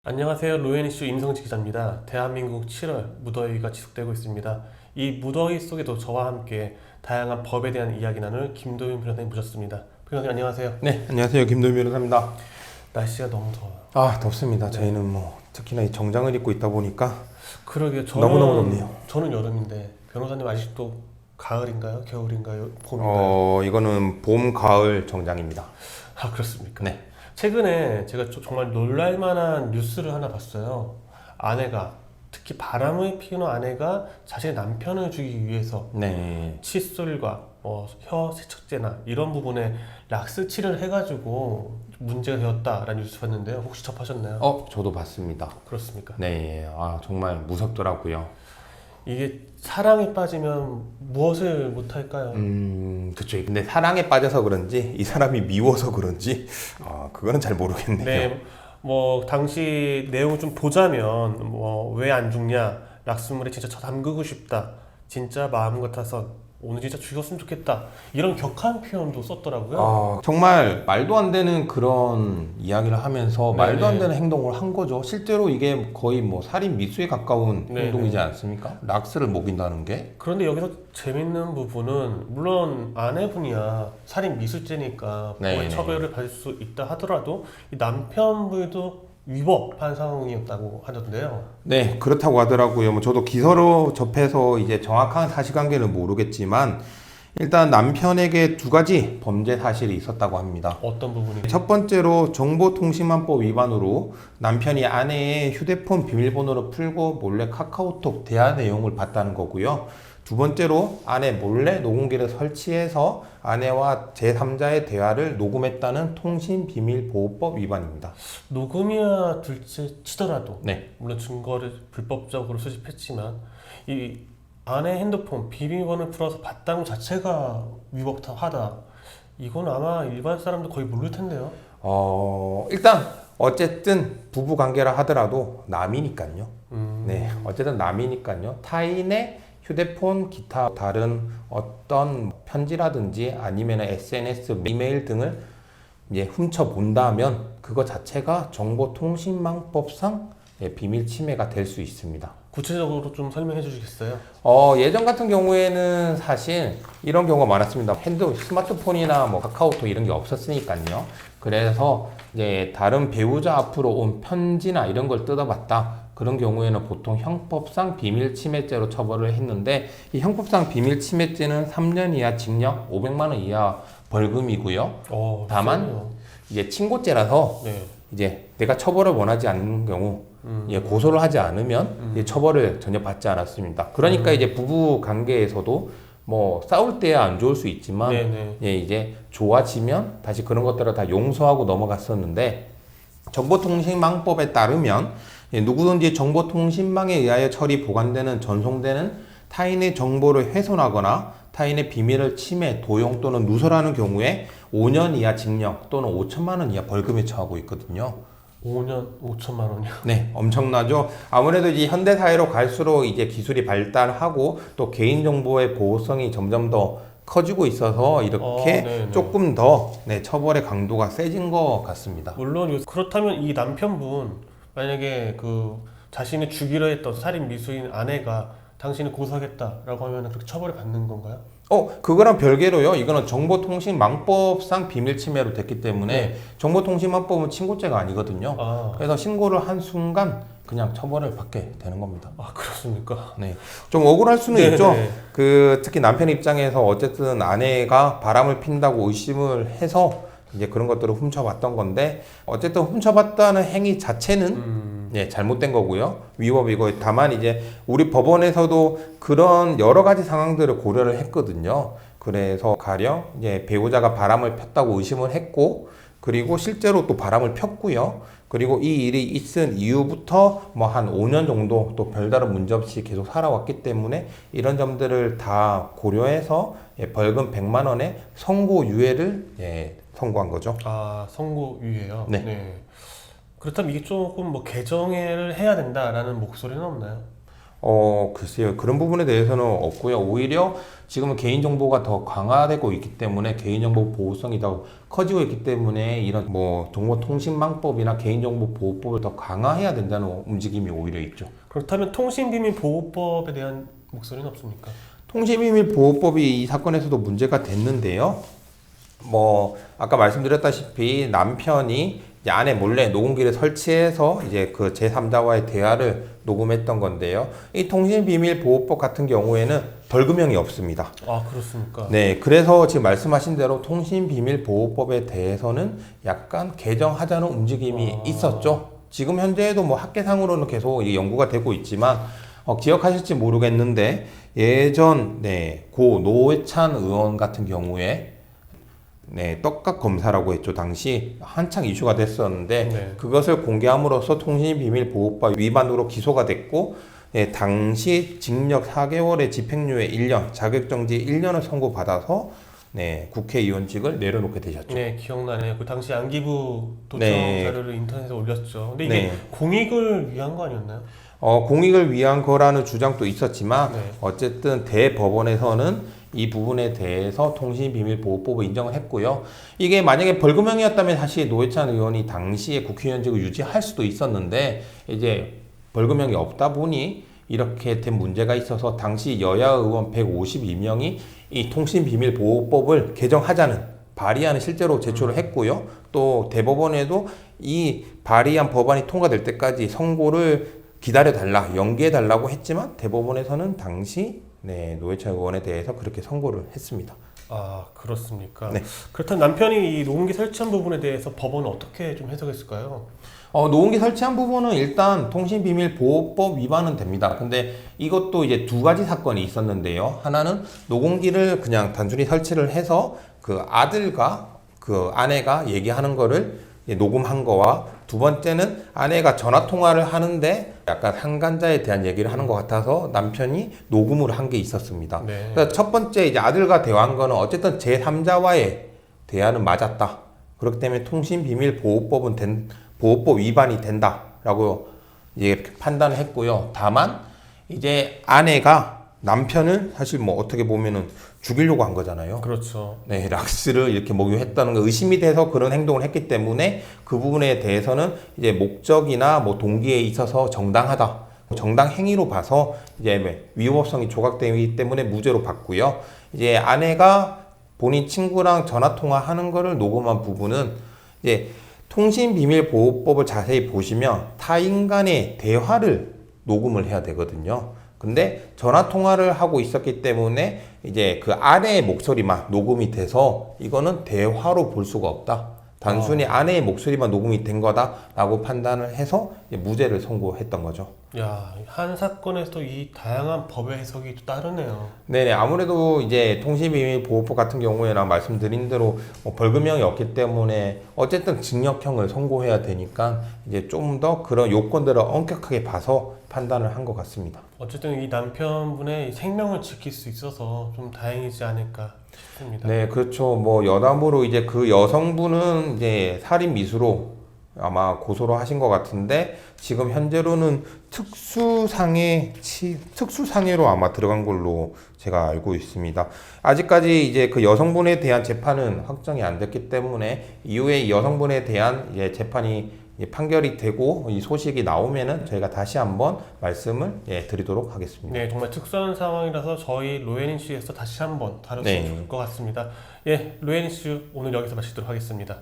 안녕하세요. 로엔이슈 임성지 기자입니다. 대한민국 7월 무더위가 지속되고 있습니다. 이 무더위 속에도 저와 함께 다양한 법에 대한 이야기 나눌 김도윤 변호사님 모셨습니다. 변호사님 안녕하세요. 네, 안녕하세요. 김도윤 변호사입니다. 날씨가 너무 더워요. 아, 덥습니다. 저희는 특히나 이 정장을 입고 있다 보니까 그러게요. 저는 너무너무 덥네요. 저는 여름인데 변호사님 아직도 가을인가요? 겨울인가요? 봄인가요? 이거는 봄, 가을 정장입니다. 아, 그렇습니까? 네. 최근에 제가 정말 놀랄만한 뉴스를 하나 봤어요. 아내가, 특히 바람을 피우는 아내가 자신의 남편을 주기 위해서 네. 칫솔과 혀 세척제나 이런 부분에 락스칠을 해가지고 문제가 되었다라는 뉴스 봤는데요. 혹시 접하셨나요? 저도 봤습니다. 그렇습니까? 네. 정말 무섭더라고요. 이게 사랑에 빠지면 무엇을 못할까요? 그쵸. 근데 사랑에 빠져서 그런지, 이 사람이 미워서 그런지, 그거는 잘 모르겠네요. 네, 당시 내용을 좀 보자면 왜 안 죽냐, 락스물에 진짜 저 담그고 싶다, 진짜 마음 같아서 오늘 진짜 죽였으면 좋겠다, 이런 격한 표현도 썼더라고요. 정말 말도 안 되는 그런 이야기를 하면서 네네. 말도 안 되는 행동을 한 거죠. 실제로 이게 거의 살인 미수에 가까운 네네. 행동이지 않습니까? 락스를 먹인다는 게. 그런데 여기서 재밌는 부분은, 물론 아내분이야 살인 미수죄니까 네네. 처벌을 받을 수 있다 하더라도 이 남편분도 위법한 상황이었다고 하던데요. 네, 그렇다고 하더라고요. 저도 기사로 접해서 이제 정확한 사실관계는 모르겠지만 일단 남편에게 두 가지 범죄 사실이 있었다고 합니다. 어떤 부분이? 첫 번째로 정보통신망법 위반으로 남편이 아내의 휴대폰 비밀번호를 풀고 몰래 카카오톡 대화 내용을 봤다는 거고요. 두 번째로 아내 몰래 녹음기를 설치해서 아내와 제3자의 대화를 녹음했다는 통신비밀보호법 위반입니다. 녹음이야 둘째 치더라도, 네. 물론 증거를 불법적으로 수집했지만 이 아내 핸드폰 비밀번호를 풀어서 봤다는 것 자체가 위법하다. 이건 아마 일반 사람도 거의 모를 텐데요. 일단 어쨌든 부부 관계라 하더라도 남이니까요. 네, 어쨌든 남이니까요. 타인의 휴대폰, 기타 다른 어떤 편지라든지 아니면 SNS, 이메일 등을 이제 훔쳐 본다면 그거 자체가 정보통신망법상 비밀 침해가 될 수 있습니다. 구체적으로 좀 설명해 주시겠어요? 예전 같은 경우에는 사실 이런 경우가 많았습니다. 스마트폰이나 카카오톡 이런 게 없었으니까요. 그래서 이제 다른 배우자 앞으로 온 편지나 이런 걸 뜯어봤다. 그런 경우에는 보통 형법상 비밀침해죄로 처벌을 했는데 이 형법상 비밀침해죄는 3년 이하 징역, 500만 원 이하 벌금이고요. 다만 세네요. 이게 친고죄라서 네. 이제 내가 처벌을 원하지 않는 경우 고소를 하지 않으면 이제 처벌을 전혀 받지 않았습니다. 그러니까 이제 부부 관계에서도 싸울 때야 안 좋을 수 있지만 네네. 이제 좋아지면 다시 그런 것들을 다 용서하고 넘어갔었는데 정보통신망법에 따르면 누구든지 정보통신망에 의하여 처리 보관되는 전송되는 타인의 정보를 훼손하거나 타인의 비밀을 침해, 도용 또는 누설하는 경우에 5년 이하 징역 또는 5천만 원 이하 벌금에 처하고 있거든요. 5년 5천만 원이요. 네, 엄청나죠. 아무래도 이제 현대 사회로 갈수록 이제 기술이 발달하고 또 개인 정보의 보호성이 점점 더 커지고 있어서 이렇게 네네. 조금 더 처벌의 강도가 세진 것 같습니다. 물론 그렇다면 이 남편분, 만약에 자신이 죽이려 했던 살인 미수인 아내가 당신을 고소하겠다라고 하면 그렇게 처벌을 받는 건가요? 그거랑 별개로요. 이거는 정보통신망법상 비밀침해로 됐기 때문에 네. 정보통신망법은 친고죄가 아니거든요. 아, 그래서 신고를 한 순간 그냥 처벌을 받게 되는 겁니다. 그렇습니까? 네, 좀 억울할 수는 네네. 있죠. 특히 남편 입장에서 어쨌든 아내가 바람을 핀다고 의심을 해서 이제 그런 것들을 훔쳐봤던 건데 어쨌든 훔쳐봤다는 행위 자체는 잘못된 거고요. 위법이고 다만 이제 우리 법원에서도 그런 여러 가지 상황들을 고려를 했거든요. 그래서 가령 이제 배우자가 바람을 폈다고 의심을 했고 그리고 실제로 또 바람을 폈고요. 그리고 이 일이 있은 이후부터 한 5년 정도 또 별다른 문제 없이 계속 살아왔기 때문에 이런 점들을 다 고려해서 벌금 100만 원의 선고유예를 선고한 거죠. 선고유예요? 네. 그렇다면 이게 조금 개정을 해야 된다라는 목소리는 없나요? 글쎄요. 그런 부분에 대해서는 없고요. 오히려 지금은 개인정보가 더 강화되고 있기 때문에 개인정보 보호성이 더 커지고 있기 때문에 이런 뭐 정보통신망법이나 개인정보보호법을 더 강화해야 된다는 움직임이 오히려 있죠. 그렇다면 통신비밀보호법에 대한 목소리는 없습니까? 통신비밀보호법이 이 사건에서도 문제가 됐는데요. 뭐 아까 말씀드렸다시피 남편이 이제 아내 몰래 녹음기를 설치해서 이제 그 제3자와의 대화를 녹음했던 건데요. 이 통신비밀보호법 같은 경우에는 벌금형이 없습니다. 아, 그렇습니까? 네, 그래서 지금 말씀하신 대로 통신비밀보호법에 대해서는 약간 개정하자는 움직임이 있었죠. 지금 현재에도 뭐 학계상으로는 계속 이게 연구가 되고 있지만 기억하실지 모르겠는데 예전 고 노회찬 의원 같은 경우에 떡값 검사라고 했죠. 당시 한창 이슈가 됐었는데 그것을 공개함으로써 통신비밀보호법 위반으로 기소가 됐고 당시 징역 4개월에 집행유예 1년, 자격정지 1년을 선고받아서 국회의원직을 내려놓게 되셨죠. 네, 기억나네요. 그 당시 안기부 도청 네. 자료를 인터넷에 올렸죠. 근데 이게 공익을 위한 거 아니었나요? 공익을 위한 거라는 주장도 있었지만 네. 어쨌든 대법원에서는 이 부분에 대해서 통신비밀보호법을 인정을 했고요. 이게 만약에 벌금형이었다면 사실 노회찬 의원이 당시에 국회의원직을 유지할 수도 있었는데 이제 벌금형이 없다 보니 이렇게 된 문제가 있어서 당시 여야 의원 152명이 이 통신비밀보호법을 개정하자는 발의안을 실제로 제출을 했고요. 또 대법원에도 이 발의안 법안이 통과될 때까지 선고를 기다려달라, 연기해달라고 했지만 대법원에서는 당시 노회찬 의원에 대해서 그렇게 선고를 했습니다. 아, 그렇습니까? 네. 그렇다면 남편이 이 녹음기 설치한 부분에 대해서 법원은 어떻게 좀 해석했을까요? 녹음기 설치한 부분은 일단 통신비밀보호법 위반은 됩니다. 근데 이것도 이제 두 가지 사건이 있었는데요. 하나는 녹음기를 그냥 단순히 설치를 해서 그 아들과 그 아내가 얘기하는 거를 녹음한 거와 두 번째는 아내가 전화 통화를 하는데 약간 상간자에 대한 얘기를 하는 것 같아서 남편이 녹음을 한 게 있었습니다. 네. 그래서 첫 번째 이제 아들과 대화한 거는 어쨌든 제3자와의 대화는 맞았다. 그렇기 때문에 통신비밀보호법은 보호법 위반이 된다라고 이제 판단을 했고요. 다만 이제 아내가 남편을 사실 뭐 어떻게 보면은 죽이려고 한 거잖아요. 그렇죠. 네, 락스를 이렇게 목유했다는 거 의심이 돼서 그런 행동을 했기 때문에 그 부분에 대해서는 이제 목적이나 뭐 동기에 있어서 정당하다. 정당 행위로 봐서 이제 위법성이 조각되기 때문에 무죄로 봤고요. 이제 아내가 본인 친구랑 전화 통화하는 거를 녹음한 부분은 이제 통신비밀보호법을 자세히 보시면 타인 간의 대화를 녹음을 해야 되거든요. 근데 전화 통화를 하고 있었기 때문에 이제 그 아내의 목소리만 녹음이 돼서 이거는 대화로 볼 수가 없다. 단순히 아내의 목소리만 녹음이 된 거다라고 판단을 해서 무죄를 선고했던 거죠. 야, 한 사건에서도 이 다양한 법의 해석이 또 따르네요. 네네, 아무래도 이제 통신비밀보호법 같은 경우에는 말씀드린 대로 뭐 벌금형이 없기 때문에 어쨌든 징역형을 선고해야 되니까 이제 좀 더 그런 요건들을 엄격하게 봐서 판단을 한 것 같습니다. 어쨌든 이 남편분의 생명을 지킬 수 있어서 좀 다행이지 않을까 싶습니다. 네, 그렇죠. 뭐 여담으로 이제 그 여성분은 이제 살인 미수로 아마 고소를 하신 것 같은데 지금 현재로는 특수상해로 아마 들어간 걸로 제가 알고 있습니다. 아직까지 이제 그 여성분에 대한 재판은 확정이 안 됐기 때문에 이후에 이 여성분에 대한 이제 재판이 판결이 되고 이 소식이 나오면은 저희가 다시 한번 말씀을 드리도록 하겠습니다. 네, 정말 특수한 상황이라서 저희 로엔이슈에서 다시 한번 다뤘으면 좋을 것 같습니다. 예, 로엔이슈 오늘 여기서 마치도록 하겠습니다.